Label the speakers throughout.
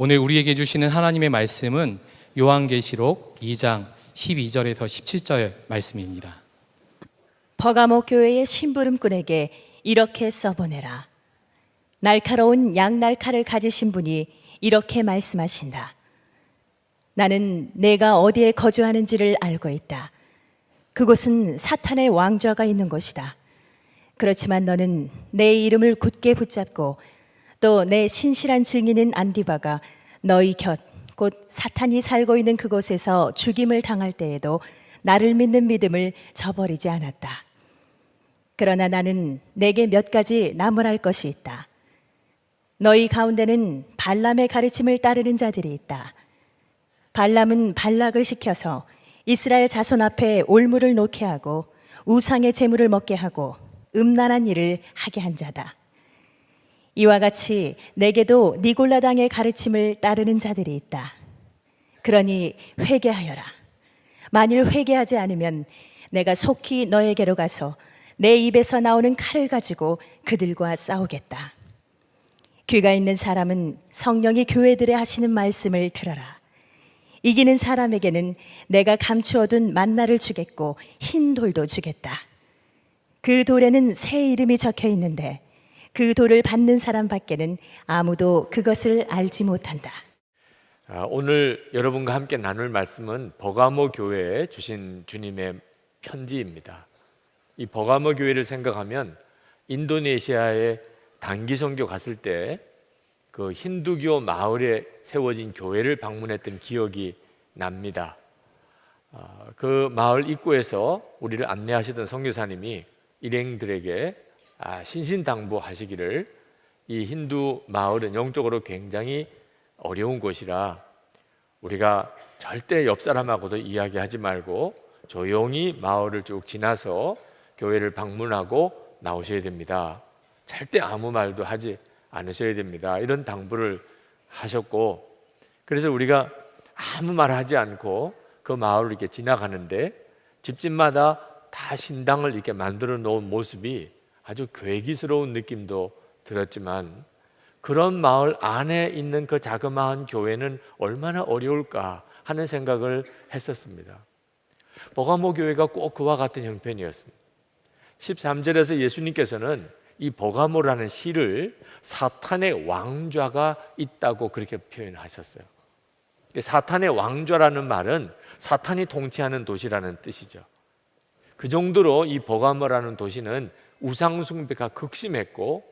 Speaker 1: 오늘 우리에게 주시는 하나님의 말씀은 요한계시록 2장 12절에서 17절 말씀입니다.
Speaker 2: 버가모 교회의 심부름꾼에게 이렇게 써보내라. 날카로운 양날칼을 가지신 분이 이렇게 말씀하신다. 나는 내가 어디에 거주하는지를 알고 있다. 그곳은 사탄의 왕좌가 있는 곳이다. 그렇지만 너는 내 이름을 굳게 붙잡고 또 내 신실한 증인인 안디바가 너희 곁 곧 사탄이 살고 있는 그곳에서 죽임을 당할 때에도 나를 믿는 믿음을 저버리지 않았다. 그러나 나는 내게 몇 가지 나무랄 것이 있다. 너희 가운데는 발람의 가르침을 따르는 자들이 있다. 발람은 발락을 시켜서 이스라엘 자손 앞에 올무를 놓게 하고 우상의 제물을 먹게 하고 음란한 일을 하게 한 자다. 이와 같이 내게도 니골라당의 가르침을 따르는 자들이 있다. 그러니 회개하여라. 만일 회개하지 않으면 내가 속히 너에게로 가서 내 입에서 나오는 칼을 가지고 그들과 싸우겠다. 귀가 있는 사람은 성령이 교회들에 하시는 말씀을 들어라. 이기는 사람에게는 내가 감추어둔 만나를 주겠고 흰 돌도 주겠다. 그 돌에는 새 이름이 적혀 있는데 그 돌을 받는 사람밖에는 아무도 그것을 알지 못한다.
Speaker 3: 오늘 여러분과 함께 나눌 말씀은 버가모 교회에 주신 주님의 편지입니다. 이 버가모 교회를 생각하면 인도네시아에 단기 선교 갔을 때 그 힌두교 마을에 세워진 교회를 방문했던 기억이 납니다. 그 마을 입구에서 우리를 안내하시던 선교사님이 일행들에게 신신당부하시기를 이 힌두 마을은 영적으로 굉장히 어려운 곳이라 우리가 절대 옆 사람하고도 이야기하지 말고 조용히 마을을 쭉 지나서 교회를 방문하고 나오셔야 됩니다. 절대 아무 말도 하지 않으셔야 됩니다. 이런 당부를 하셨고, 그래서 우리가 아무 말 하지 않고 그 마을을 이렇게 지나가는데 집집마다 다 신당을 이렇게 만들어 놓은 모습이 아주 괴기스러운 느낌도 들었지만, 그런 마을 안에 있는 그 자그마한 교회는 얼마나 어려울까 하는 생각을 했었습니다. 버가모 교회가 꼭 그와 같은 형편이었습니다. 13절에서 예수님께서는 이 버가모라는 시를 사탄의 왕좌가 있다고 그렇게 표현하셨어요. 사탄의 왕좌라는 말은 사탄이 통치하는 도시라는 뜻이죠. 그 정도로 이 버가모라는 도시는 우상 숭배가 극심했고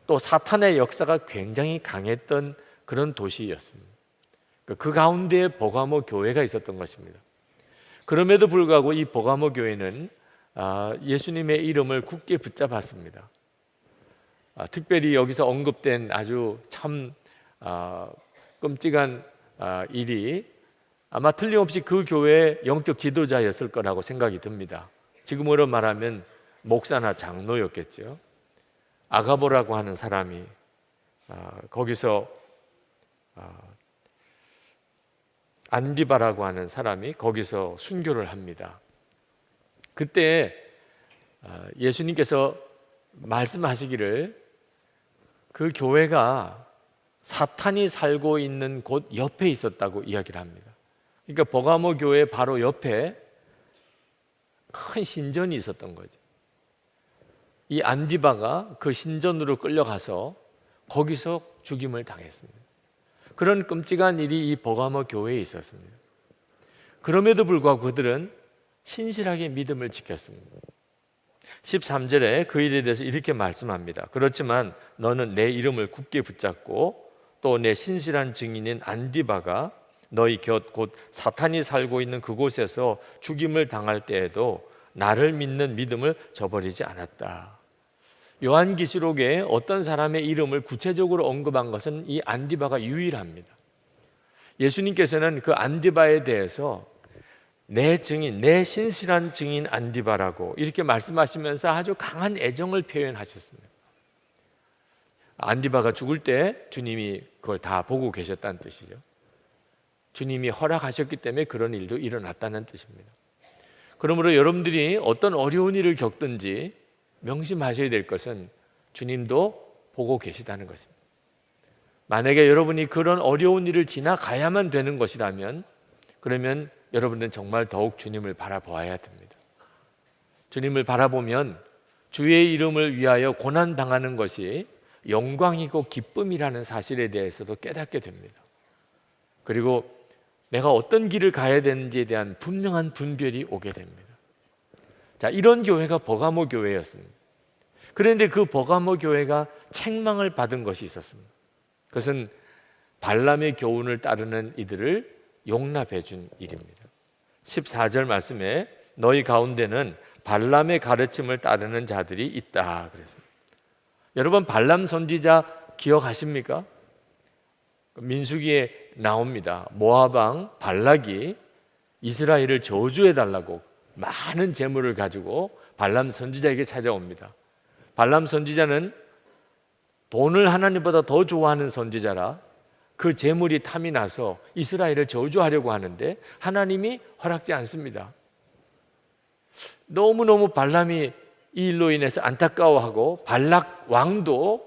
Speaker 3: 또 사탄의 역사가 굉장히 강했던 그런 도시였습니다. 그 가운데에 버가모 교회가 있었던 것입니다. 그럼에도 불구하고 이 버가모 교회는 예수님의 이름을 굳게 붙잡았습니다. 특별히 여기서 언급된 아주 참 끔찍한 일이 아마 틀림없이 그 교회의 영적 지도자였을 거라고 생각이 듭니다. 지금으로 말하면 목사나 장로였겠죠. 아가보라고 하는 사람이 거기서 안디바라고 하는 사람이 거기서 순교를 합니다. 그때 예수님께서 말씀하시기를 그 교회가 사탄이 살고 있는 곳 옆에 있었다고 이야기를 합니다. 그러니까 버가모 교회 바로 옆에 큰 신전이 있었던 거죠. 이 안디바가 그 신전으로 끌려가서 거기서 죽임을 당했습니다. 그런 끔찍한 일이 이 버가모 교회에 있었습니다. 그럼에도 불구하고 그들은 신실하게 믿음을 지켰습니다. 13절에 그 일에 대해서 이렇게 말씀합니다. 그렇지만 너는 내 이름을 굳게 붙잡고 또 내 신실한 증인인 안디바가 너희 곁 곧 사탄이 살고 있는 그곳에서 죽임을 당할 때에도 나를 믿는 믿음을 저버리지 않았다. 요한계시록에 어떤 사람의 이름을 구체적으로 언급한 것은 이 안디바가 유일합니다. 예수님께서는 그 안디바에 대해서 내 증인, 내 신실한 증인 안디바라고 이렇게 말씀하시면서 아주 강한 애정을 표현하셨습니다. 안디바가 죽을 때 주님이 그걸 다 보고 계셨다는 뜻이죠. 주님이 허락하셨기 때문에 그런 일도 일어났다는 뜻입니다. 그러므로 여러분들이 어떤 어려운 일을 겪든지 명심하셔야 될 것은 주님도 보고 계시다는 것입니다. 만약에 여러분이 그런 어려운 일을 지나가야만 되는 것이라면 그러면 여러분들은 정말 더욱 주님을 바라보아야 됩니다. 주님을 바라보면 주의 이름을 위하여 고난 당하는 것이 영광이고 기쁨이라는 사실에 대해서도 깨닫게 됩니다. 그리고 내가 어떤 길을 가야 되는지에 대한 분명한 분별이 오게 됩니다. 자, 이런 교회가 버가모 교회였습니다. 그런데 그 버가모 교회가 책망을 받은 것이 있었습니다. 그것은 발람의 교훈을 따르는 이들을 용납해 준 일입니다. 14절 말씀에 너희 가운데는 발람의 가르침을 따르는 자들이 있다 그랬습니다. 여러분, 발람 선지자 기억하십니까? 민수기에 나옵니다. 모압 왕 발락이 이스라엘을 저주해 달라고 많은 재물을 가지고 발람 선지자에게 찾아옵니다. 발람 선지자는 돈을 하나님보다 더 좋아하는 선지자라 그 재물이 탐이 나서 이스라엘을 저주하려고 하는데 하나님이 허락지 않습니다. 너무너무 발람이 이 일로 인해서 안타까워하고 발락 왕도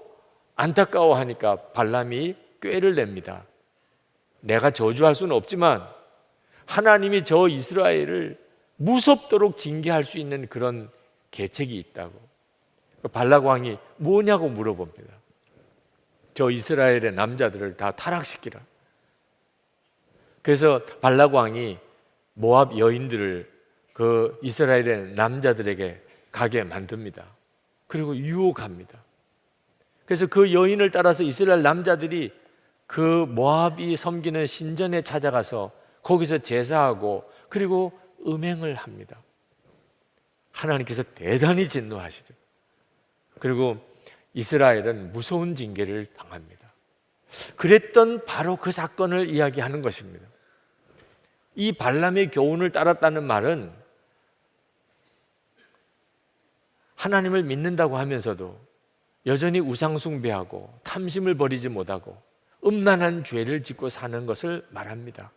Speaker 3: 안타까워하니까 발람이 꾀를 냅니다. 내가 저주할 수는 없지만 하나님이 저 이스라엘을 무섭도록 징계할 수 있는 그런 계책이 있다고. 발락 왕이 뭐냐고 물어봅니다. 저 이스라엘의 남자들을 다 타락시키라. 그래서 발락 왕이 모압 여인들을 그 이스라엘의 남자들에게 가게 만듭니다. 그리고 유혹합니다. 그래서 그 여인을 따라서 이스라엘 남자들이 그 모압이 섬기는 신전에 찾아가서 거기서 제사하고 그리고 음행을 합니다. 하나님께서 대단히 진노하시죠. 그리고 이스라엘은 무서운 징계를 당합니다. 그랬던 바로 그 사건을 이야기하는 것입니다. 이 발람의 교훈을 따랐다는 말은 하나님을 믿는다고 하면서도 여전히 우상 숭배하고 탐심을 버리지 못하고 음란한 죄를 짓고 사는 것을 말합니다.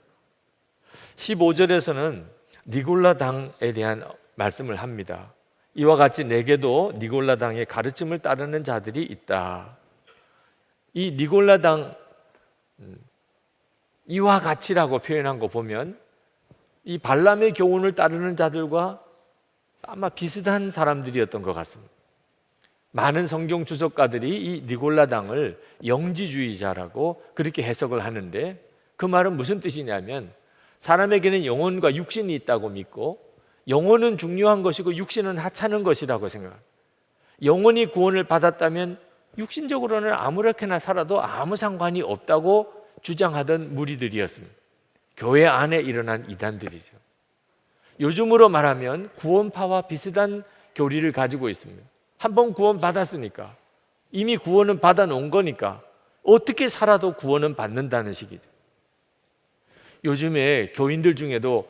Speaker 3: 15절에서는 니골라당에 대한 말씀을 합니다. 이와 같이 내게도 니골라당의 가르침을 따르는 자들이 있다. 이 니골라당 이와 같이라고 표현한 거 보면 이 발람의 교훈을 따르는 자들과 아마 비슷한 사람들이었던 것 같습니다. 많은 성경 주석가들이 이 니골라당을 영지주의자라고 그렇게 해석을 하는데 그 말은 무슨 뜻이냐면 사람에게는 영혼과 육신이 있다고 믿고 영혼은 중요한 것이고 육신은 하찮은 것이라고 생각합니다. 영혼이 구원을 받았다면 육신적으로는 아무렇게나 살아도 아무 상관이 없다고 주장하던 무리들이었습니다. 교회 안에 일어난 이단들이죠. 요즘으로 말하면 구원파와 비슷한 교리를 가지고 있습니다. 한번 구원 받았으니까 이미 구원은 받아놓은 거니까 어떻게 살아도 구원은 받는다는 식이죠. 요즘에 교인들 중에도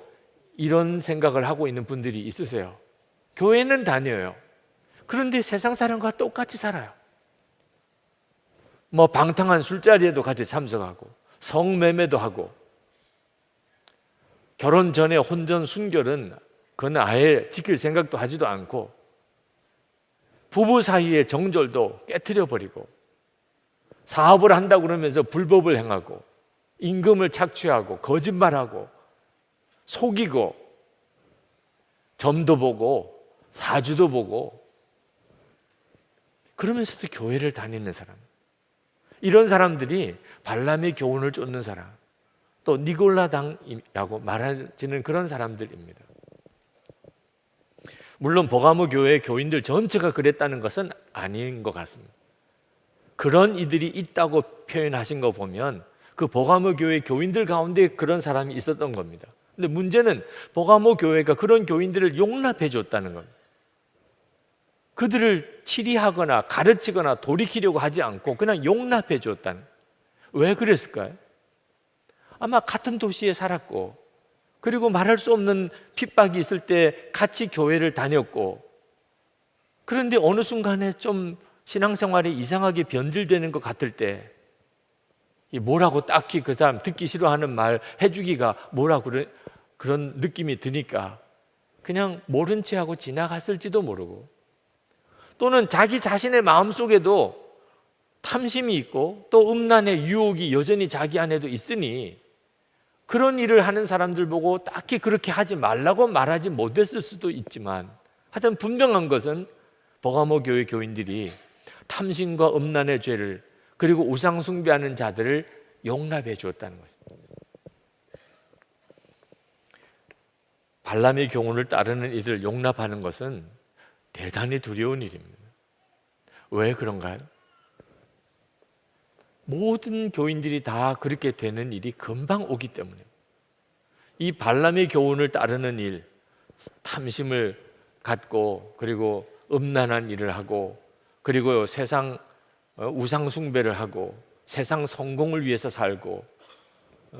Speaker 3: 이런 생각을 하고 있는 분들이 있으세요. 교회는 다녀요. 그런데 세상 사람과 똑같이 살아요. 뭐 방탕한 술자리에도 같이 참석하고 성매매도 하고 결혼 전에 혼전 순결은 그건 아예 지킬 생각도 하지도 않고 부부 사이의 정절도 깨트려 버리고 사업을 한다고 그러면서 불법을 행하고 임금을 착취하고 거짓말하고 속이고 점도 보고 사주도 보고 그러면서도 교회를 다니는 사람, 이런 사람들이 발람의 교훈을 쫓는 사람, 또 니골라당이라고 말하지는 그런 사람들입니다. 물론 버가모 교회의 교인들 전체가 그랬다는 것은 아닌 것 같습니다. 그런 이들이 있다고 표현하신 거 보면 그 버가모 교회 교인들 가운데 그런 사람이 있었던 겁니다. 근데 문제는 버가모 교회가 그런 교인들을 용납해 줬다는 겁니다. 그들을 치리하거나 가르치거나 돌이키려고 하지 않고 그냥 용납해 줬다는. 왜 그랬을까요? 아마 같은 도시에 살았고 그리고 말할 수 없는 핍박이 있을 때 같이 교회를 다녔고 그런데 어느 순간에 좀 신앙생활이 이상하게 변질되는 것 같을 때 뭐라고 딱히 그 사람 듣기 싫어하는 말 해주기가 뭐라고 그런 느낌이 드니까 그냥 모른 채 하고 지나갔을지도 모르고 또는 자기 자신의 마음속에도 탐심이 있고 또 음란의 유혹이 여전히 자기 안에도 있으니 그런 일을 하는 사람들 보고 딱히 그렇게 하지 말라고 말하지 못했을 수도 있지만, 하여튼 분명한 것은 버가모 교회 교인들이 탐심과 음란의 죄를, 그리고 우상 숭배하는 자들을 용납해 주었다는 것입니다. 발람의 교훈을 따르는 이들을 용납하는 것은 대단히 두려운 일입니다. 왜 그런가요? 모든 교인들이 다 그렇게 되는 일이 금방 오기 때문에, 이 발람의 교훈을 따르는 일, 탐심을 갖고 그리고 음란한 일을 하고 그리고 세상 우상 숭배를 하고 세상 성공을 위해서 살고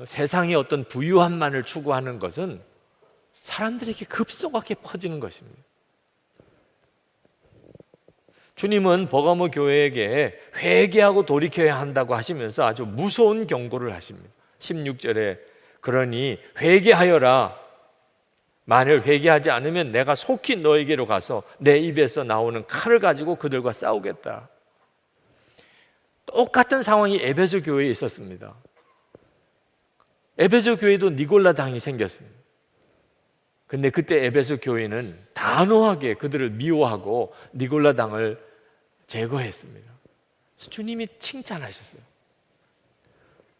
Speaker 3: 세상의 어떤 부유함만을 추구하는 것은 사람들에게 급속하게 퍼지는 것입니다. 주님은 버가모 교회에게 회개하고 돌이켜야 한다고 하시면서 아주 무서운 경고를 하십니다. 16절에 그러니 회개하여라. 만일 회개하지 않으면 내가 속히 너에게로 가서 내 입에서 나오는 칼을 가지고 그들과 싸우겠다. 똑같은 상황이 에베소 교회에 있었습니다. 에베소 교회도 니골라 당이 생겼습니다. 근데 그때 에베소 교회는 단호하게 그들을 미워하고 니골라 당을 제거했습니다. 주님이 칭찬하셨어요.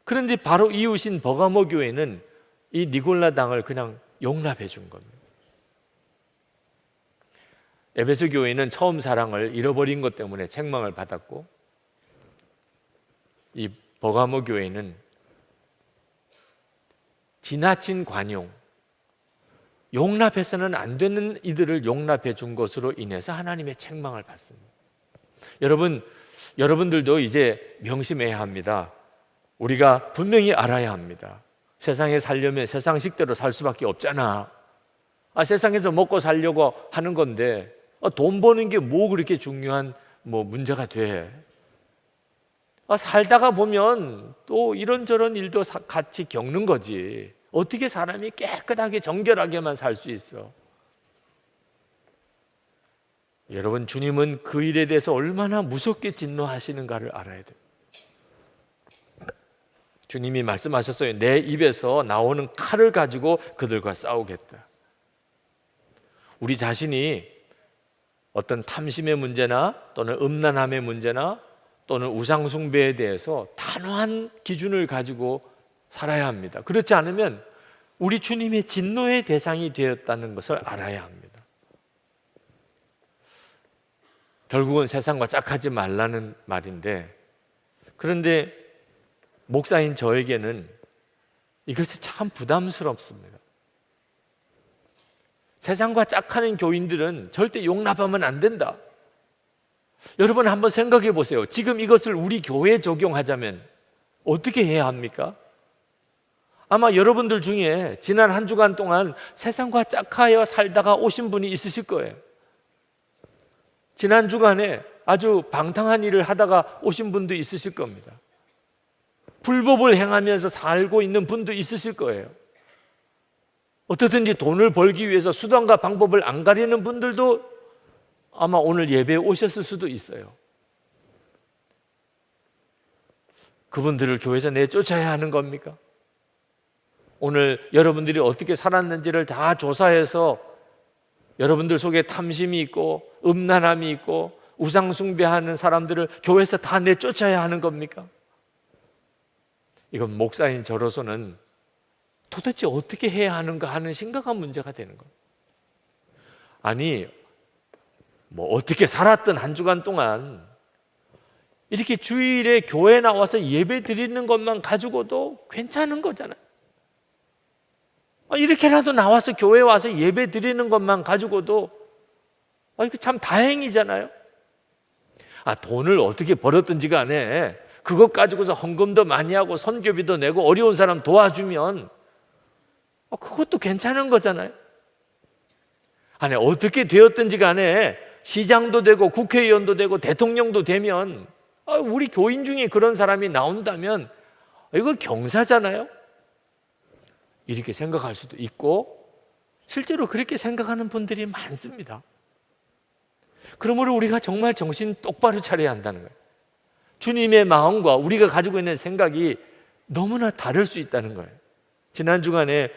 Speaker 3: 그런데 바로 이웃인 버가모 교회는 이 니골라 당을 그냥 용납해 준 겁니다. 에베소 교회는 처음 사랑을 잃어버린 것 때문에 책망을 받았고, 이 버가모 교회는 지나친 관용, 용납해서는 안 되는 이들을 용납해 준 것으로 인해서 하나님의 책망을 받습니다. 여러분들도 이제 명심해야 합니다. 우리가 분명히 알아야 합니다. 세상에 살려면 세상식대로 살 수밖에 없잖아. 세상에서 먹고 살려고 하는 건데 돈 버는 게 뭐 그렇게 중요한 문제가 돼. 살다가 보면 또 이런저런 일도 같이 겪는 거지. 어떻게 사람이 깨끗하게 정결하게만 살 수 있어? 여러분, 주님은 그 일에 대해서 얼마나 무섭게 진노하시는가를 알아야 돼요. 주님이 말씀하셨어요. 내 입에서 나오는 칼을 가지고 그들과 싸우겠다. 우리 자신이 어떤 탐심의 문제나 또는 음란함의 문제나 또는 우상숭배에 대해서 단호한 기준을 가지고 살아야 합니다. 그렇지 않으면 우리 주님의 진노의 대상이 되었다는 것을 알아야 합니다. 결국은 세상과 짝하지 말라는 말인데, 그런데 목사인 저에게는 이것이 참 부담스럽습니다. 세상과 짝하는 교인들은 절대 용납하면 안 된다. 여러분 한번 생각해 보세요. 지금 이것을 우리 교회에 적용하자면 어떻게 해야 합니까? 아마 여러분들 중에 지난 한 주간 동안 세상과 짝하여 살다가 오신 분이 있으실 거예요. 지난 주간에 아주 방탕한 일을 하다가 오신 분도 있으실 겁니다. 불법을 행하면서 살고 있는 분도 있으실 거예요. 어떻든지 돈을 벌기 위해서 수단과 방법을 안 가리는 분들도 아마 오늘 예배에 오셨을 수도 있어요. 그분들을 교회에서 내쫓아야 하는 겁니까? 오늘 여러분들이 어떻게 살았는지를 다 조사해서 여러분들 속에 탐심이 있고 음란함이 있고 우상숭배하는 사람들을 교회에서 다 내쫓아야 하는 겁니까? 이건 목사인 저로서는 도대체 어떻게 해야 하는가 하는 심각한 문제가 되는 겁니다. 아니, 어떻게 살았던 한 주간 동안 이렇게 주일에 교회 나와서 예배 드리는 것만 가지고도 괜찮은 거잖아요. 이렇게라도 나와서 교회 와서 예배 드리는 것만 가지고도 이거 참 다행이잖아요. 돈을 어떻게 벌었든지 간에 그것 가지고서 헌금도 많이 하고 선교비도 내고 어려운 사람 도와주면 그것도 괜찮은 거잖아요. 아니, 어떻게 되었든지 간에 시장도 되고 국회의원도 되고 대통령도 되면 우리 교인 중에 그런 사람이 나온다면 이거 경사잖아요. 이렇게 생각할 수도 있고 실제로 그렇게 생각하는 분들이 많습니다. 그러므로 우리가 정말 정신 똑바로 차려야 한다는 거예요. 주님의 마음과 우리가 가지고 있는 생각이 너무나 다를 수 있다는 거예요. 지난 주간에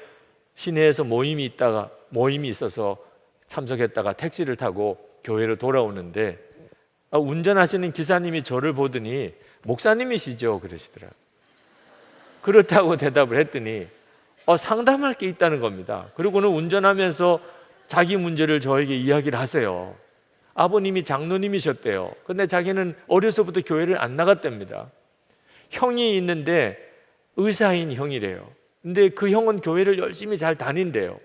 Speaker 3: 시내에서 모임이 있어서 참석했다가 택시를 타고 교회로 돌아오는데 운전하시는 기사님이 저를 보더니 목사님이시죠? 그러시더라고요. 그렇다고 대답을 했더니 상담할 게 있다는 겁니다. 그리고는 운전하면서 자기 문제를 저에게 이야기를 하세요. 아버님이 장로님이셨대요. 근데 자기는 어려서부터 교회를 안 나갔답니다. 형이 있는데 의사인 형이래요. 근데 그 형은 교회를 열심히 잘 다닌대요.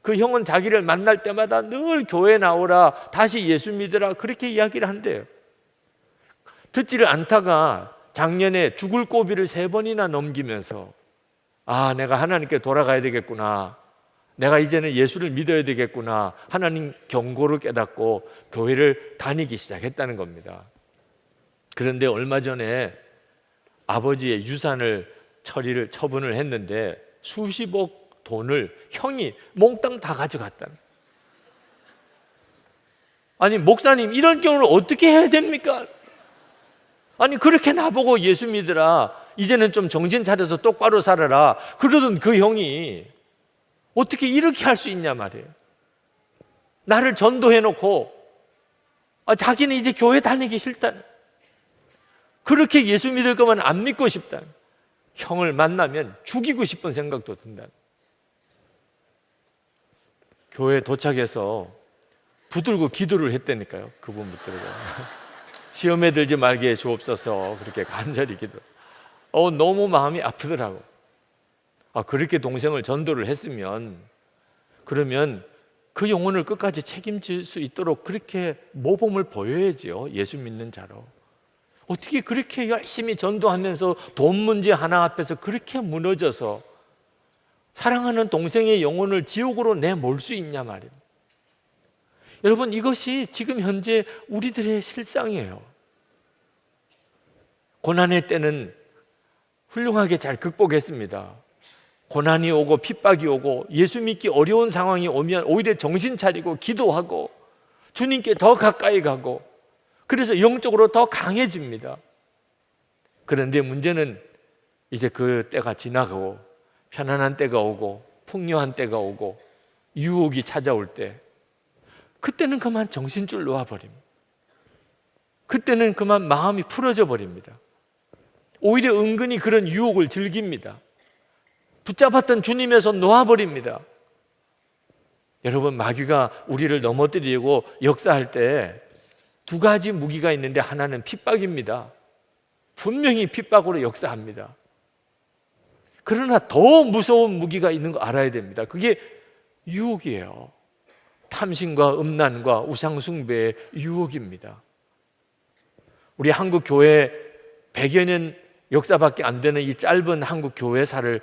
Speaker 3: 그 형은 자기를 만날 때마다 늘 교회 나오라, 다시 예수 믿으라, 그렇게 이야기를 한대요. 듣지를 않다가 작년에 죽을 고비를 3번이나 넘기면서 내가 하나님께 돌아가야 되겠구나, 내가 이제는 예수를 믿어야 되겠구나, 하나님 경고를 깨닫고 교회를 다니기 시작했다는 겁니다. 그런데 얼마 전에 아버지의 유산을 처분을 했는데 수십억 돈을 형이 몽땅 다 가져갔다는. 아니 목사님, 이런 경우를 어떻게 해야 됩니까? 아니 그렇게 나보고 예수 믿으라, 이제는 좀 정신 차려서 똑바로 살아라 그러던 그 형이 어떻게 이렇게 할 수 있냐 말이에요. 나를 전도해놓고 자기는 이제 교회 다니기 싫다는, 그렇게 예수 믿을 거면 안 믿고 싶다는, 형을 만나면 죽이고 싶은 생각도 든다는. 교회에 도착해서 붙들고 기도를 했다니까요. 그분 붙들고 시험에 들지 말게 해 주옵소서, 그렇게 간절히 기도. 너무 마음이 아프더라고. 그렇게 동생을 전도를 했으면, 그러면 그 영혼을 끝까지 책임질 수 있도록 그렇게 모범을 보여야지요. 예수 믿는 자로. 어떻게 그렇게 열심히 전도하면서 돈 문제 하나 앞에서 그렇게 무너져서 사랑하는 동생의 영혼을 지옥으로 내몰 수 있냐 말입니다. 여러분, 이것이 지금 현재 우리들의 실상이에요. 고난의 때는 훌륭하게 잘 극복했습니다. 고난이 오고 핍박이 오고 예수 믿기 어려운 상황이 오면 오히려 정신 차리고 기도하고 주님께 더 가까이 가고, 그래서 영적으로 더 강해집니다. 그런데 문제는 이제 그 때가 지나가고 편안한 때가 오고 풍요한 때가 오고 유혹이 찾아올 때, 그때는 그만 정신줄 놓아버립니다. 그때는 그만 마음이 풀어져 버립니다. 오히려 은근히 그런 유혹을 즐깁니다. 붙잡았던 주님의 손 놓아버립니다. 여러분, 마귀가 우리를 넘어뜨리려고 역사할 때 2가지 무기가 있는데 하나는 핍박입니다. 분명히 핍박으로 역사합니다. 그러나 더 무서운 무기가 있는 거 알아야 됩니다. 그게 유혹이에요. 탐심과 음란과 우상숭배의 유혹입니다. 우리 한국 교회 100여 년 역사밖에 안 되는 이 짧은 한국 교회사를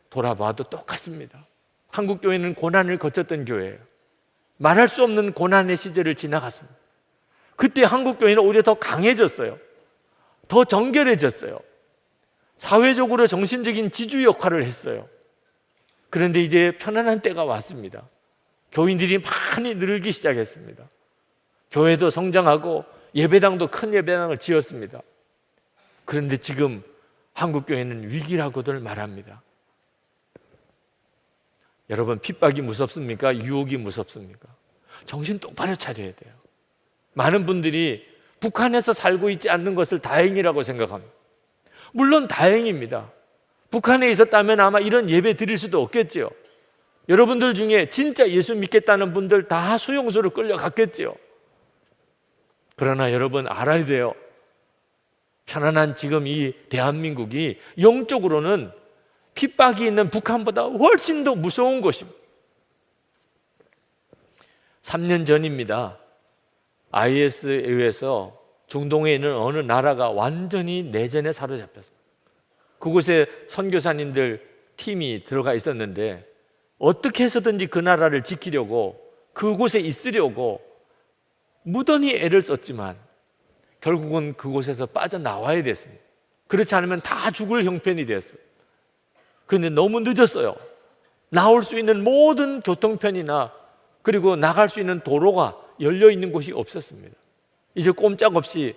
Speaker 3: 돌아봐도 똑같습니다. 한국 교회는 고난을 거쳤던 교회예요. 말할 수 없는 고난의 시절을 지나갔습니다. 그때 한국 교회는 오히려 더 강해졌어요. 더 정결해졌어요. 사회적으로 정신적인 지주 역할을 했어요. 그런데 이제 편안한 때가 왔습니다. 교인들이 많이 늘기 시작했습니다. 교회도 성장하고 예배당도 큰 예배당을 지었습니다. 그런데 지금 한국 교회는 위기라고들 말합니다. 여러분, 핍박이 무섭습니까? 유혹이 무섭습니까? 정신 똑바로 차려야 돼요. 많은 분들이 북한에서 살고 있지 않는 것을 다행이라고 생각합니다. 물론 다행입니다. 북한에 있었다면 아마 이런 예배 드릴 수도 없겠죠. 여러분들 중에 진짜 예수 믿겠다는 분들 다 수용소로 끌려갔겠죠. 그러나 여러분 알아야 돼요. 편안한 지금 이 대한민국이 영적으로는 핍박이 있는 북한보다 훨씬 더 무서운 곳입니다. 3년 전입니다. IS에 의해서 중동에 있는 어느 나라가 완전히 내전에 사로잡혔습니다. 그곳에 선교사님들 팀이 들어가 있었는데 어떻게 해서든지 그 나라를 지키려고, 그곳에 있으려고 무던히 애를 썼지만 결국은 그곳에서 빠져나와야 됐습니다. 그렇지 않으면 다 죽을 형편이 됐어요. 그런데 너무 늦었어요. 나올 수 있는 모든 교통편이나 그리고 나갈 수 있는 도로가 열려 있는 곳이 없었습니다. 이제 꼼짝없이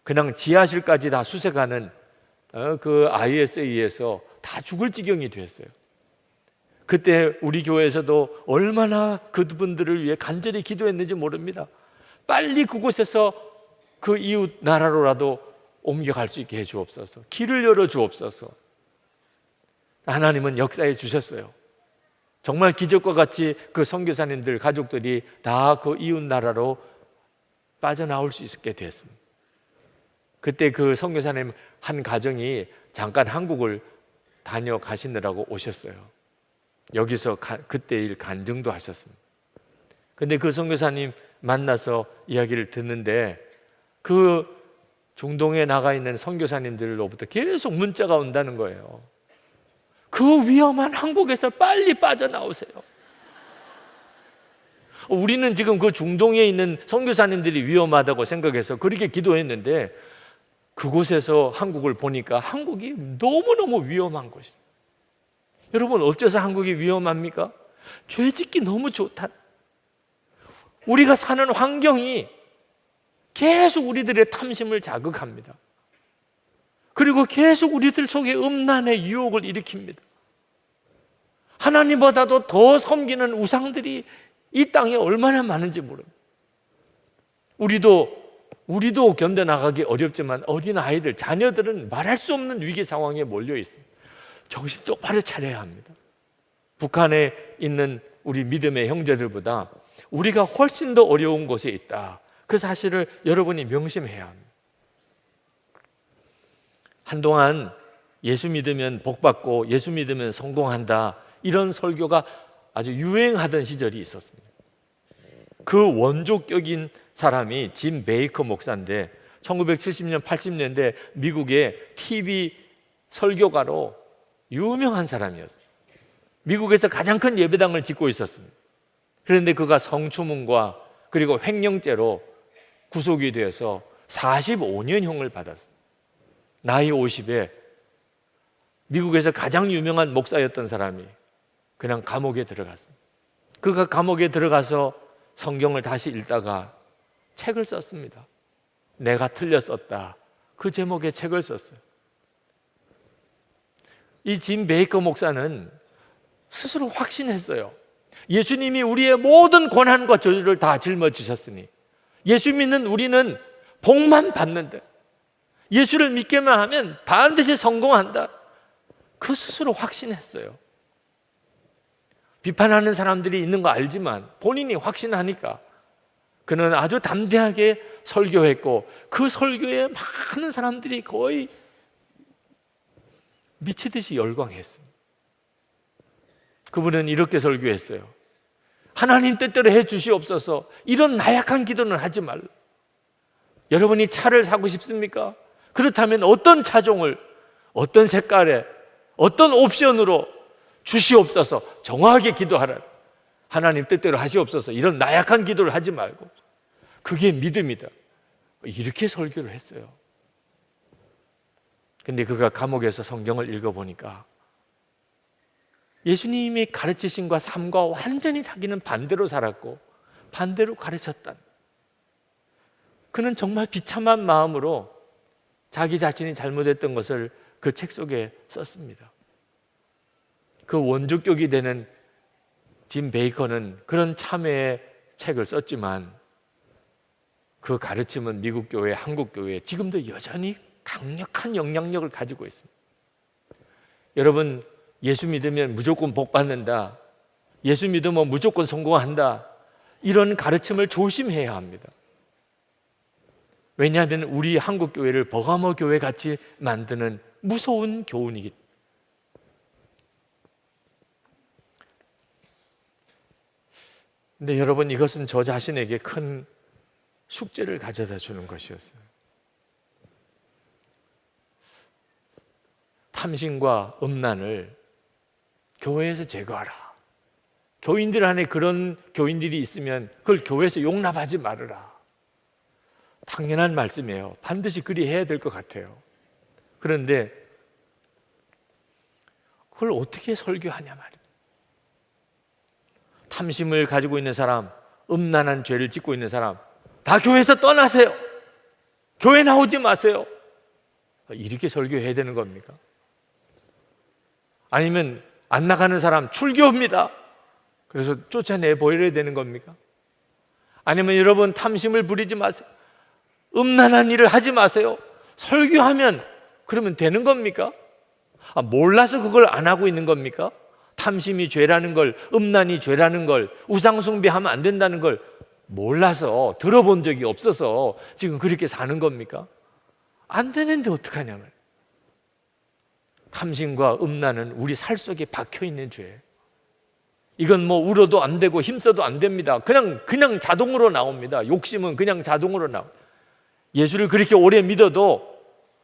Speaker 3: 그냥 지하실까지 다 수색하는 그 ISA에서 다 죽을 지경이 됐어요. 그때 우리 교회에서도 얼마나 그분들을 위해 간절히 기도했는지 모릅니다. 빨리 그곳에서 그 이웃 나라로라도 옮겨갈 수 있게 해 주옵소서. 길을 열어 주옵소서. 하나님은 역사해 주셨어요. 정말 기적과 같이 그 선교사님들 가족들이 다 그 이웃 나라로 빠져나올 수 있게 됐습니다. 그때 그 선교사님 한 가정이 잠깐 한국을 다녀가시느라고 오셨어요. 여기서 그때 일 간증도 하셨습니다. 근데 그 선교사님 만나서 이야기를 듣는데 그 중동에 나가 있는 선교사님들로부터 계속 문자가 온다는 거예요. 그 위험한 한국에서 빨리 빠져나오세요. 우리는 지금 그 중동에 있는 선교사님들이 위험하다고 생각해서 그렇게 기도했는데 그곳에서 한국을 보니까 한국이 너무너무 위험한 곳이에요. 여러분, 어째서 한국이 위험합니까? 죄짓기 너무 좋다. 우리가 사는 환경이 계속 우리들의 탐심을 자극합니다. 그리고 계속 우리들 속에 음란의 유혹을 일으킵니다. 하나님보다도 더 섬기는 우상들이 이 땅에 얼마나 많은지 모릅니다. 우리도 견뎌나가기 어렵지만 어린 아이들, 자녀들은 말할 수 없는 위기 상황에 몰려 있습니다. 정신 똑바로 차려야 합니다. 북한에 있는 우리 믿음의 형제들보다 우리가 훨씬 더 어려운 곳에 있다. 그 사실을 여러분이 명심해야 합니다. 한동안 예수 믿으면 복받고 예수 믿으면 성공한다, 이런 설교가 아주 유행하던 시절이 있었습니다. 그 원조격인 사람이 짐 베이커 목사인데 1970년, 80년대 미국의 TV 설교가로 유명한 사람이었어요. 미국에서 가장 큰 예배당을 짓고 있었습니다. 그런데 그가 성추문과 그리고 횡령죄로 구속이 되어서 45년형을 받았습니다. 나이 50에 미국에서 가장 유명한 목사였던 사람이 그냥 감옥에 들어갔습니다. 그가 감옥에 들어가서 성경을 다시 읽다가 책을 썼습니다. 내가 틀렸었다. 그 제목의 책을 썼어요. 이 짐 베이커 목사는 스스로 확신했어요. 예수님이 우리의 모든 고난과 저주를 다 짊어지셨으니 예수 믿는 우리는 복만 받는데 예수를 믿기만 하면 반드시 성공한다. 그 스스로 확신했어요. 비판하는 사람들이 있는 거 알지만 본인이 확신하니까 그는 아주 담대하게 설교했고 그 설교에 많은 사람들이 거의 미치듯이 열광했습니다. 그분은 이렇게 설교했어요. 하나님 뜻대로 해 주시옵소서. 이런 나약한 기도는 하지 말라. 여러분이 차를 사고 싶습니까? 그렇다면 어떤 차종을, 어떤 색깔에, 어떤 옵션으로 주시옵소서. 정확하게 기도하라. 하나님 뜻대로 하시옵소서. 이런 나약한 기도를 하지 말고. 그게 믿음이다. 이렇게 설교를 했어요. 근데 그가 감옥에서 성경을 읽어보니까 예수님이 가르치신과 삶과 완전히 자기는 반대로 살았고 반대로 가르쳤다. 그는 정말 비참한 마음으로 자기 자신이 잘못했던 것을 그 책 속에 썼습니다. 그 원조격이 되는 짐 베이커는 그런 참회의 책을 썼지만 그 가르침은 미국 교회, 한국 교회에 지금도 여전히 강력한 영향력을 가지고 있습니다. 여러분, 예수 믿으면 무조건 복 받는다, 예수 믿으면 무조건 성공한다, 이런 가르침을 조심해야 합니다. 왜냐하면 우리 한국 교회를 버가모 교회 같이 만드는 무서운 교훈이기 때문에. 근데 여러분, 이것은 저 자신에게 큰 숙제를 가져다 주는 것이었어요. 탐심과 음란을 교회에서 제거하라. 교인들 안에 그런 교인들이 있으면 그걸 교회에서 용납하지 말아라. 당연한 말씀이에요. 반드시 그리 해야 될 것 같아요. 그런데 그걸 어떻게 설교하냐 말이에요. 탐심을 가지고 있는 사람, 음란한 죄를 짓고 있는 사람, 다 교회에서 떠나세요. 교회 나오지 마세요. 이렇게 설교해야 되는 겁니까? 아니면 안 나가는 사람 출교합니다. 그래서 쫓아내 버려야 되는 겁니까? 아니면 여러분 탐심을 부리지 마세요. 음란한 일을 하지 마세요. 설교하면 그러면 되는 겁니까? 몰라서 그걸 안 하고 있는 겁니까? 탐심이 죄라는 걸, 음란이 죄라는 걸, 우상숭배하면 안 된다는 걸 몰라서, 들어본 적이 없어서 지금 그렇게 사는 겁니까? 안 되는데 어떡하냐면, 탐심과 음란은 우리 살 속에 박혀 있는 죄예요. 이건 뭐 울어도 안 되고 힘써도 안 됩니다. 그냥 자동으로 나옵니다. 욕심은 그냥 자동으로 나옵니다. 예수를 그렇게 오래 믿어도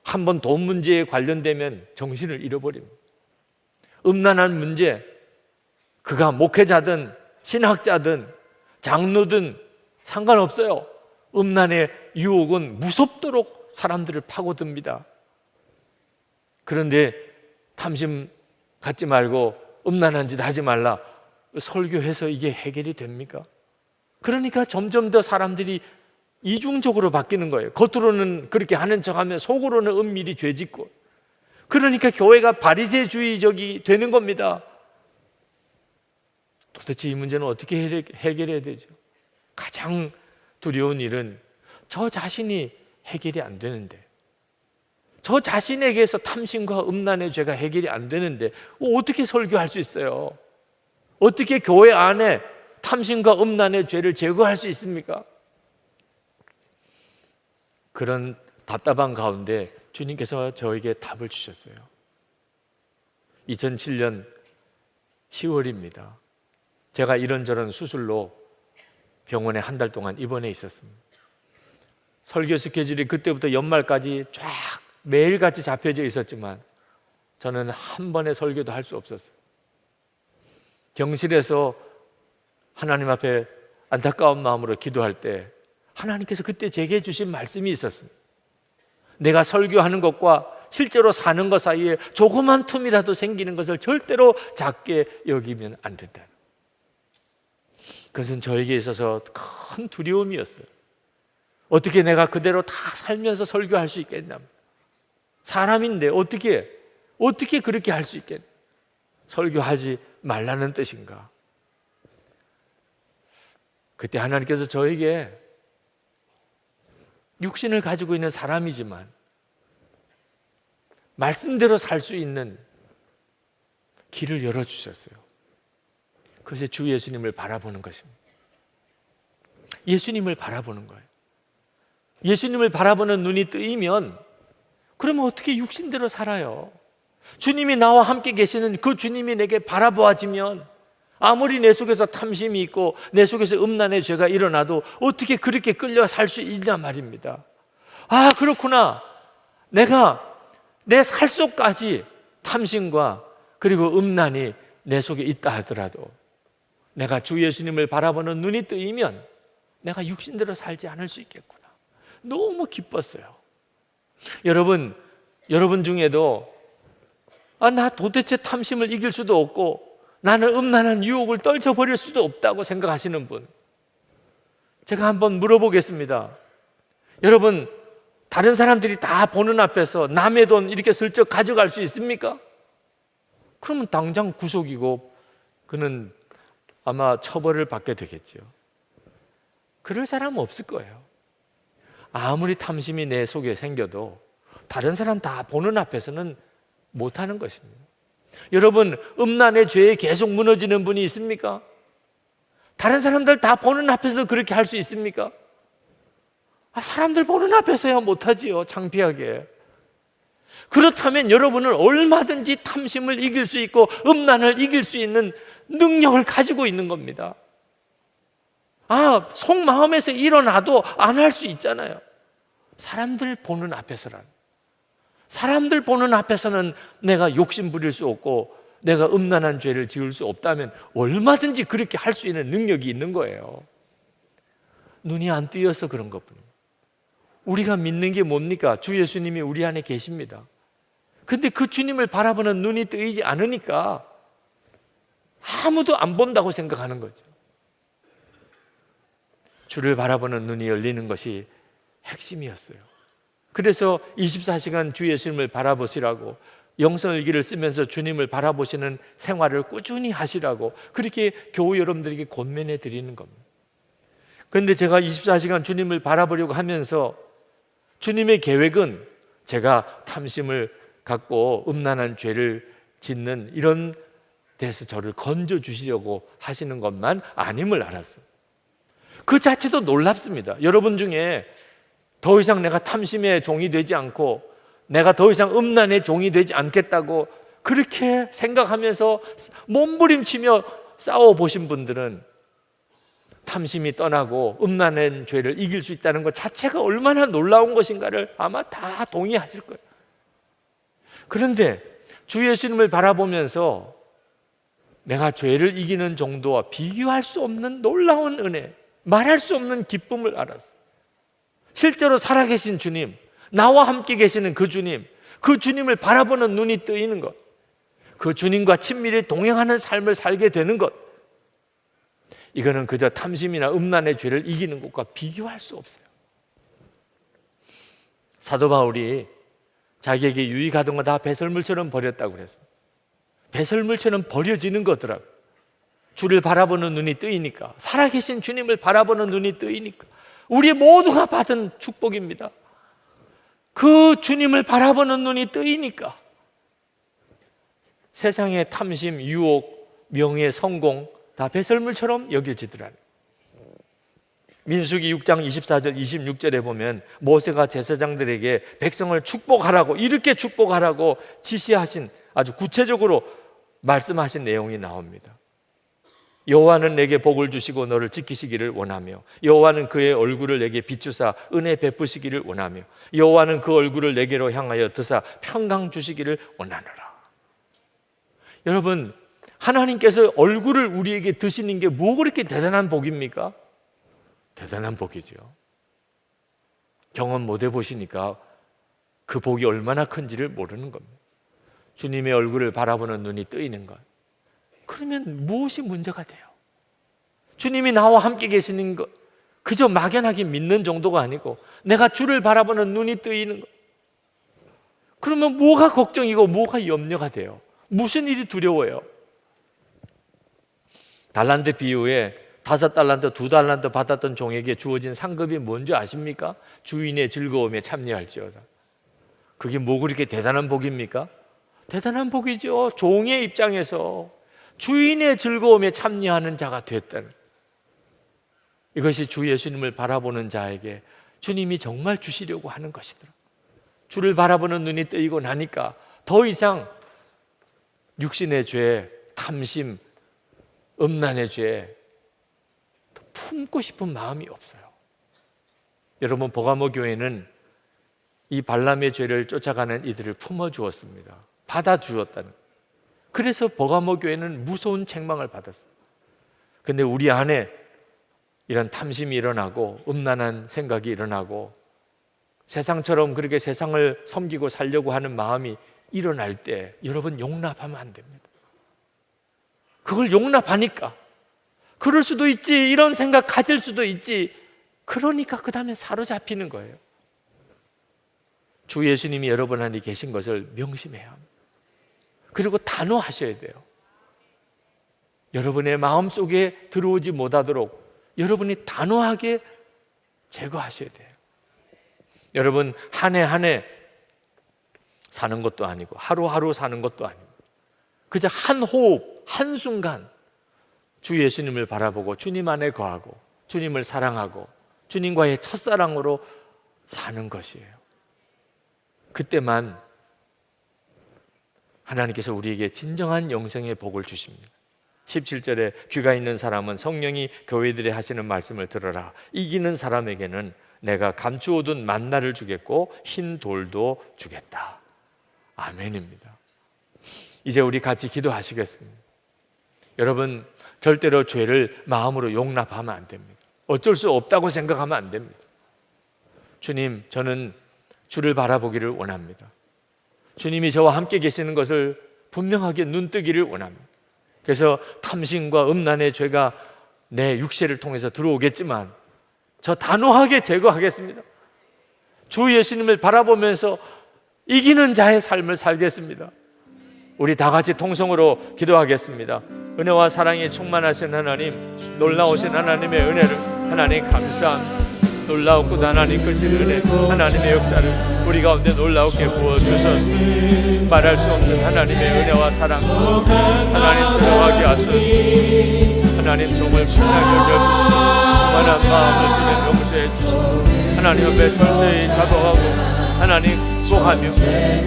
Speaker 3: 한번 돈 문제에 관련되면 정신을 잃어버립니다. 음란한 문제, 그가 목회자든 신학자든 장로든 상관없어요. 음란의 유혹은 무섭도록 사람들을 파고듭니다. 그런데 탐심 갖지 말고 음란한 짓 하지 말라, 설교해서 이게 해결이 됩니까? 그러니까 점점 더 사람들이 이중적으로 바뀌는 거예요. 겉으로는 그렇게 하는 척하면 속으로는 은밀히 죄짓고, 그러니까 교회가 바리새주의적이 되는 겁니다. 도대체 이 문제는 어떻게 해결해야 되죠? 가장 두려운 일은 저 자신이 해결이 안 되는데, 저 자신에게서 탐심과 음란의 죄가 해결이 안 되는데 어떻게 설교할 수 있어요? 어떻게 교회 안에 탐심과 음란의 죄를 제거할 수 있습니까? 그런 답답한 가운데 주님께서 저에게 답을 주셨어요. 2007년 10월입니다. 제가 이런저런 수술로 병원에 한 달 동안 입원해 있었습니다. 설교 스케줄이 그때부터 연말까지 쫙 매일같이 잡혀져 있었지만 저는 한 번의 설교도 할 수 없었어요. 병실에서 하나님 앞에 안타까운 마음으로 기도할 때 하나님께서 그때 제게 주신 말씀이 있었습니다. 내가 설교하는 것과 실제로 사는 것 사이에 조그만 틈이라도 생기는 것을 절대로 작게 여기면 안 된다. 그것은 저에게 있어서 큰 두려움이었어요. 어떻게 내가 그대로 다 살면서 설교할 수 있겠냐? 사람인데 어떻게 그렇게 할 수 있겠냐? 설교하지 말라는 뜻인가? 그때 하나님께서 저에게 육신을 가지고 있는 사람이지만 말씀대로 살 수 있는 길을 열어주셨어요. 그것이 주 예수님을 바라보는 것입니다. 예수님을 바라보는 거예요. 예수님을 바라보는 눈이 뜨이면 그러면 어떻게 육신대로 살아요? 주님이 나와 함께 계시는 그 주님이 내게 바라보아지면 아무리 내 속에서 탐심이 있고 내 속에서 음란의 죄가 일어나도 어떻게 그렇게 끌려 살 수 있냐 말입니다. 아, 그렇구나. 내가 내 살 속까지 탐심과 그리고 음란이 내 속에 있다 하더라도 내가 주 예수님을 바라보는 눈이 뜨이면 내가 육신대로 살지 않을 수 있겠구나. 너무 기뻤어요. 여러분 중에도 나 도대체 탐심을 이길 수도 없고 나는 음란한 유혹을 떨쳐버릴 수도 없다고 생각하시는 분, 제가 한번 물어보겠습니다. 여러분, 다른 사람들이 다 보는 앞에서 남의 돈 이렇게 슬쩍 가져갈 수 있습니까? 그러면 당장 구속이고 그는 아마 처벌을 받게 되겠죠. 그럴 사람은 없을 거예요. 아무리 탐심이 내 속에 생겨도 다른 사람 다 보는 앞에서는 못하는 것입니다. 여러분, 음란의 죄에 계속 무너지는 분이 있습니까? 다른 사람들 다 보는 앞에서도 그렇게 할 수 있습니까? 사람들 보는 앞에서야 못하지요. 창피하게. 그렇다면 여러분은 얼마든지 탐심을 이길 수 있고 음란을 이길 수 있는 능력을 가지고 있는 겁니다. 속마음에서 일어나도 안 할 수 있잖아요. 사람들 보는 앞에서란. 사람들 보는 앞에서는 내가 욕심 부릴 수 없고 내가 음란한 죄를 지을 수 없다면 얼마든지 그렇게 할 수 있는 능력이 있는 거예요. 눈이 안 뜨여서 그런 것뿐입니다. 우리가 믿는 게 뭡니까? 주 예수님이 우리 안에 계십니다. 근데 그 주님을 바라보는 눈이 뜨이지 않으니까 아무도 안 본다고 생각하는 거죠. 주를 바라보는 눈이 열리는 것이 핵심이었어요. 그래서 24시간 주 예수님을 바라보시라고, 영성일기를 쓰면서 주님을 바라보시는 생활을 꾸준히 하시라고 그렇게 교우 여러분들에게 권면해 드리는 겁니다. 그런데 제가 24시간 주님을 바라보려고 하면서 주님의 계획은 제가 탐심을 갖고 음란한 죄를 짓는 이런 데서 저를 건져 주시려고 하시는 것만 아님을 알았어요. 그 자체도 놀랍습니다. 여러분 중에 더 이상 내가 탐심의 종이 되지 않고 내가 더 이상 음란의 종이 되지 않겠다고 그렇게 생각하면서 몸부림치며 싸워보신 분들은 탐심이 떠나고 음란한 죄를 이길 수 있다는 것 자체가 얼마나 놀라운 것인가를 아마 다 동의하실 거예요. 그런데 주 예수님을 바라보면서 내가 죄를 이기는 정도와 비교할 수 없는 놀라운 은혜, 말할 수 없는 기쁨을 알았어요. 실제로 살아계신 주님, 나와 함께 계시는 그 주님, 그 주님을 바라보는 눈이 뜨이는 것, 그 주님과 친밀히 동행하는 삶을 살게 되는 것, 이거는 그저 탐심이나 음란의 죄를 이기는 것과 비교할 수 없어요. 사도 바울이 자기에게 유익하던 거 다 배설물처럼 버렸다고 그랬어요. 배설물처럼 버려지는 거더라고요. 주를 바라보는 눈이 뜨이니까, 살아계신 주님을 바라보는 눈이 뜨이니까 우리 모두가 받은 축복입니다. 그 주님을 바라보는 눈이 뜨이니까 세상의 탐심, 유혹, 명예, 성공 다 배설물처럼 여겨지더라. 민수기 6장 24절 26절에 보면 모세가 제사장들에게 백성을 축복하라고, 이렇게 축복하라고 지시하신, 아주 구체적으로 말씀하신 내용이 나옵니다. 여호와는 내게 복을 주시고 너를 지키시기를 원하며, 여호와는 그의 얼굴을 내게 비추사 은혜 베푸시기를 원하며, 여호와는 그 얼굴을 내게로 향하여 드사 평강 주시기를 원하노라. 여러분, 하나님께서 얼굴을 우리에게 드시는 게 뭐 그렇게 대단한 복입니까? 대단한 복이죠. 경험 못 해보시니까 그 복이 얼마나 큰지를 모르는 겁니다. 주님의 얼굴을 바라보는 눈이 뜨이는 것, 그러면 무엇이 문제가 돼요? 주님이 나와 함께 계시는 것, 그저 막연하게 믿는 정도가 아니고 내가 주를 바라보는 눈이 뜨이는 것, 그러면 뭐가 걱정이고 뭐가 염려가 돼요? 무슨 일이 두려워요? 달란트 비유에 5달란트, 2달란트 받았던 종에게 주어진 상급이 뭔지 아십니까? 주인의 즐거움에 참여할지어다. 그게 뭐 그렇게 대단한 복입니까? 대단한 복이죠. 종의 입장에서 주인의 즐거움에 참여하는 자가 됐다는, 이것이 주 예수님을 바라보는 자에게 주님이 정말 주시려고 하는 것이더라. 주를 바라보는 눈이 뜨이고 나니까 더 이상 육신의 죄, 탐심, 음란의 죄 품고 싶은 마음이 없어요. 여러분, 버가모 교회는 이 발람의 죄를 쫓아가는 이들을 품어주었습니다. 받아주었다는. 그래서 버가모 교회는 무서운 책망을 받았어요. 근데 우리 안에 이런 탐심이 일어나고 음란한 생각이 일어나고 세상처럼 그렇게 세상을 섬기고 살려고 하는 마음이 일어날 때 여러분, 용납하면 안 됩니다. 그걸 용납하니까 그럴 수도 있지, 이런 생각 가질 수도 있지, 그러니까 그 다음에 사로잡히는 거예요. 주 예수님이 여러분 안에 계신 것을 명심해야 합니다. 그리고 단호하셔야 돼요. 여러분의 마음속에 들어오지 못하도록 여러분이 단호하게 제거하셔야 돼요. 여러분, 한 해 한 해 사는 것도 아니고 하루하루 사는 것도 아니고 그저 한 호흡, 한순간 주 예수님을 바라보고 주님 안에 거하고 주님을 사랑하고 주님과의 첫사랑으로 사는 것이에요. 그때만 하나님께서 우리에게 진정한 영생의 복을 주십니다. 17절에 귀가 있는 사람은 성령이 교회들이 하시는 말씀을 들어라. 이기는 사람에게는 내가 감추어둔 만나를 주겠고 흰 돌도 주겠다. 아멘입니다. 이제 우리 같이 기도하시겠습니다. 여러분, 절대로 죄를 마음으로 용납하면 안 됩니다. 어쩔 수 없다고 생각하면 안 됩니다. 주님, 저는 주를 바라보기를 원합니다. 주님이 저와 함께 계시는 것을 분명하게 눈뜨기를 원합니다. 그래서 탐심과 음란의 죄가 내 육체를 통해서 들어오겠지만 저 단호하게 제거하겠습니다. 주 예수님을 바라보면서 이기는 자의 삶을 살겠습니다. 우리 다 같이 통성으로 기도하겠습니다. 은혜와 사랑이 충만하신 하나님, 놀라우신 하나님의 은혜를 하나님 감사합니다. 놀라웠고 하나님 크신 은혜, 하나님의 역사를 우리 가운데 놀라우게 부어주셔서 말할 수 없는 하나님의 은혜와 사랑, 하나님 들어가게 하소서. 하나님 정말 편하게 여겨주시고 그만한 마음을 주님 용서해 주시고 하나님 옆에 철저히 작업하고 하나님 구하며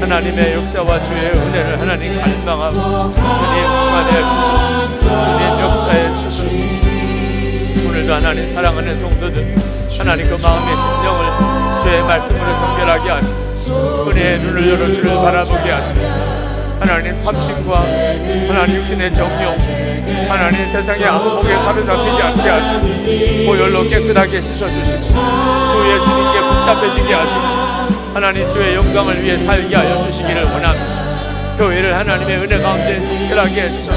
Speaker 3: 하나님의 역사와 주의 은혜를 하나님 갈망하고 주님 그만해 주시고 주님 역사해 주시고 오늘도 하나님 사랑하는 성도들 하나님 그 마음의 심령을 주의 말씀으로 정결하게 하시고 은혜의 눈을 열어 주를 바라보게 하시고 하나님 탐심과 하나님 육신의 정욕 하나님 세상의 악몽에 사로잡히지 않게 하시고 보혈로 깨끗하게 씻어주시고 주 예수님께 붙잡혀지게 하시고 하나님 주의 영광을 위해 살게 하여 주시기를 원합니다. 교회를 하나님의 은혜 가운데 정결하게 해주소서.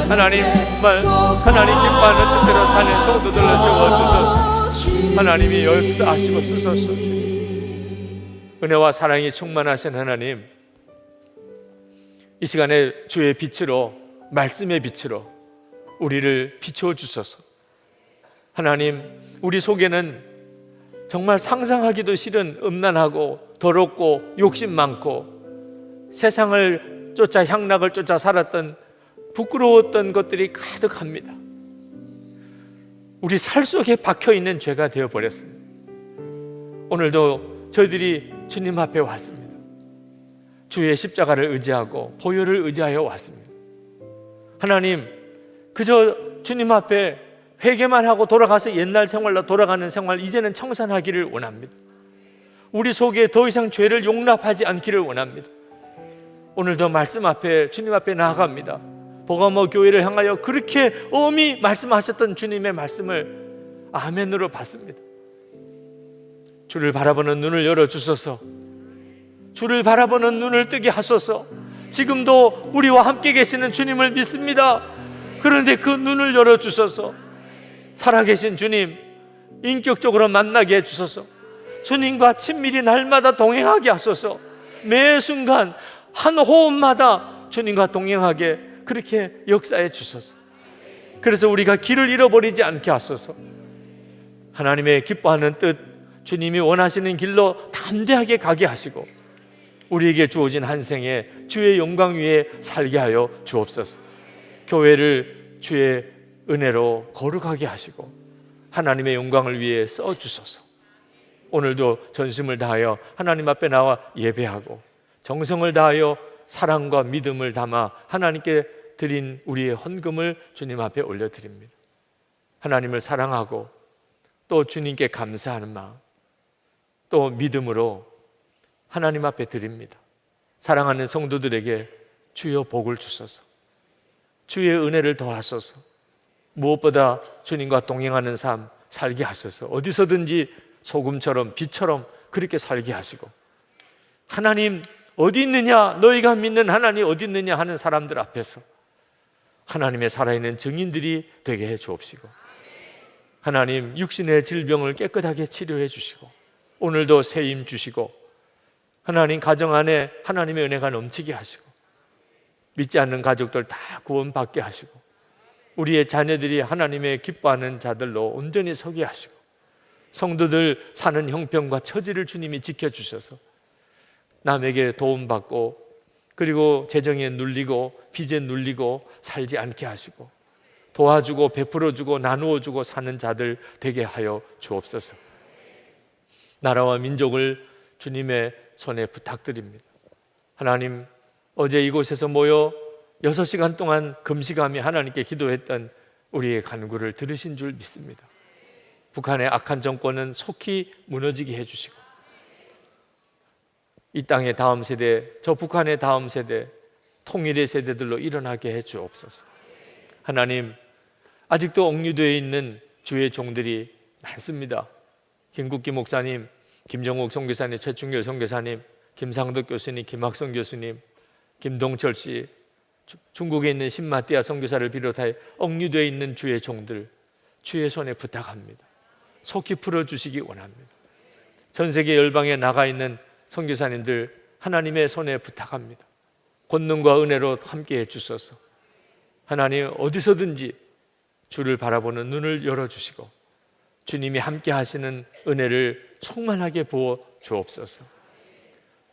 Speaker 3: 하나님 정말 하나님 기뻐하는 뜻대로 사는 성도들을 세워주소서. 하나님이 역사하시고 쓰소서. 은혜와 사랑이 충만하신 하나님, 이 시간에 주의 빛으로 말씀의 빛으로 우리를 비추어 주소서. 하나님, 우리 속에는 정말 상상하기도 싫은 음란하고 더럽고 욕심 많고 세상을 쫓아 향락을 쫓아 살았던 부끄러웠던 것들이 가득합니다. 우리 살 속에 박혀있는 죄가 되어버렸습니다. 오늘도 저희들이 주님 앞에 왔습니다. 주의 십자가를 의지하고 보혈을 의지하여 왔습니다. 하나님, 그저 주님 앞에 회개만 하고 돌아가서 옛날 생활로 돌아가는 생활 이제는 청산하기를 원합니다. 우리 속에 더 이상 죄를 용납하지 않기를 원합니다. 오늘도 말씀 앞에 주님 앞에 나아갑니다. 버가모 교회를 향하여 그렇게 엄히 말씀하셨던 주님의 말씀을 아멘으로 받습니다. 주를 바라보는 눈을 열어주소서. 주를 바라보는 눈을 뜨게 하소서. 지금도 우리와 함께 계시는 주님을 믿습니다. 그런데 그 눈을 열어주소서. 살아계신 주님 인격적으로 만나게 해주소서. 주님과 친밀히 날마다 동행하게 하소서. 매 순간 한 호흡마다 주님과 동행하게 그렇게 역사해 주소서. 그래서 우리가 길을 잃어버리지 않게 하소서. 하나님의 기뻐하는 뜻, 주님이 원하시는 길로 담대하게 가게 하시고 우리에게 주어진 한 생에 주의 영광 위에 살게 하여 주옵소서. 교회를 주의 은혜로 거룩하게 하시고 하나님의 영광을 위해 써주소서. 오늘도 전심을 다하여 하나님 앞에 나와 예배하고 정성을 다하여 사랑과 믿음을 담아 하나님께 드린 우리의 헌금을 주님 앞에 올려드립니다. 하나님을 사랑하고 또 주님께 감사하는 마음, 또 믿음으로 하나님 앞에 드립니다. 사랑하는 성도들에게 주여 복을 주소서. 주의 은혜를 더하소서. 무엇보다 주님과 동행하는 삶 살게 하소서. 어디서든지 소금처럼 빛처럼 그렇게 살게 하시고 하나님 어디 있느냐, 너희가 믿는 하나님 어디 있느냐 하는 사람들 앞에서 하나님의 살아있는 증인들이 되게 해 주옵시고 하나님 육신의 질병을 깨끗하게 치료해 주시고 오늘도 새 힘 주시고 하나님 가정 안에 하나님의 은혜가 넘치게 하시고 믿지 않는 가족들 다 구원받게 하시고 우리의 자녀들이 하나님의 기뻐하는 자들로 온전히 서게 하시고 성도들 사는 형편과 처지를 주님이 지켜주셔서 남에게 도움받고 그리고 재정에 눌리고 빚에 눌리고 살지 않게 하시고 도와주고 베풀어주고 나누어주고 사는 자들 되게 하여 주옵소서. 나라와 민족을 주님의 손에 부탁드립니다. 하나님, 어제 이곳에서 모여 6시간 동안 금식하며 하나님께 기도했던 우리의 간구를 들으신 줄 믿습니다. 북한의 악한 정권은 속히 무너지게 해주시고 이 땅의 다음 세대, 저 북한의 다음 세대, 통일의 세대들로 일어나게 해 주옵소서. 하나님, 아직도 억류되어 있는 주의 종들이 많습니다. 김국기 목사님, 김정욱 선교사님, 최충결 선교사님, 김상덕 교수님, 김학성 교수님, 김동철 씨, 중국에 있는 신마띠아 선교사를 비롯하여 억류되어 있는 주의 종들 주의 손에 부탁합니다. 속히 풀어주시기 원합니다. 전 세계 열방에 나가 있는 선교사님들 하나님의 손에 부탁합니다. 권능과 은혜로 함께해 주소서. 하나님, 어디서든지 주를 바라보는 눈을 열어주시고 주님이 함께 하시는 은혜를 충만하게 부어 주옵소서.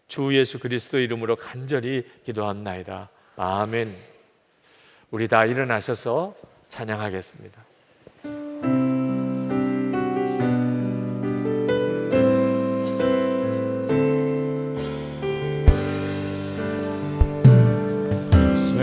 Speaker 3: 주 예수 그리스도 이름으로 간절히 기도합나이다. 아멘. 우리 다 일어나셔서 찬양하겠습니다.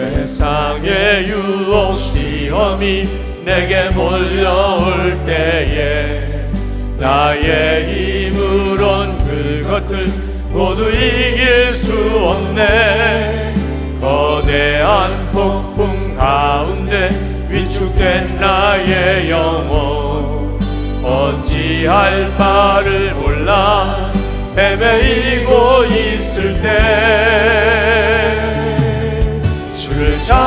Speaker 3: 세상의 유혹 시험이 내게 몰려올 때에 나의 힘으론 그것들 모두 이길 수 없네. 거대한 폭풍 가운데 위축된 나의 영혼 어찌할 바를 몰라 헤매이고 있을 때 주를 찬양,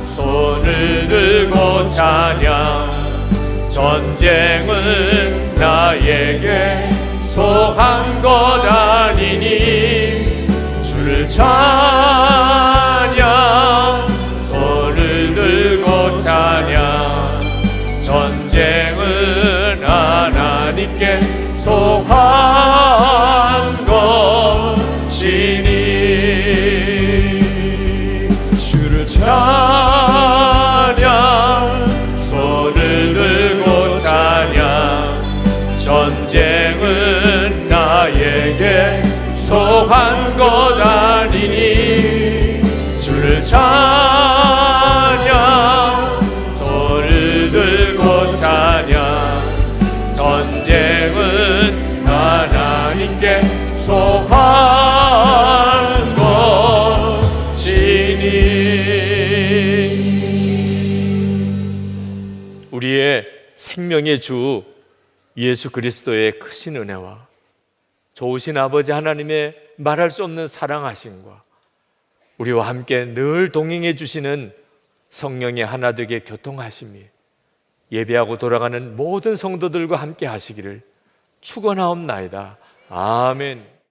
Speaker 3: 손을 들고 찬양. 전쟁은 나에게 속한 것 아니니 주를 찬양, 손을 들고 찬양. 전쟁은 하나님께 속한 것이니 주를 찬양, 손을 들고 찬양. 전쟁은 나에게 속한 것 아니니 주를 찬양, 손을 들고 찬양. 전쟁은 하나님께 속한 것이니. 우리의 생명의 주 예수 그리스도의 크신 은혜와 좋으신 아버지 하나님의 말할 수 없는 사랑하심과 우리와 함께 늘 동행해 주시는 성령의 하나되게 교통하심이 예배하고 돌아가는 모든 성도들과 함께 하시기를 축원하옵나이다. 아멘.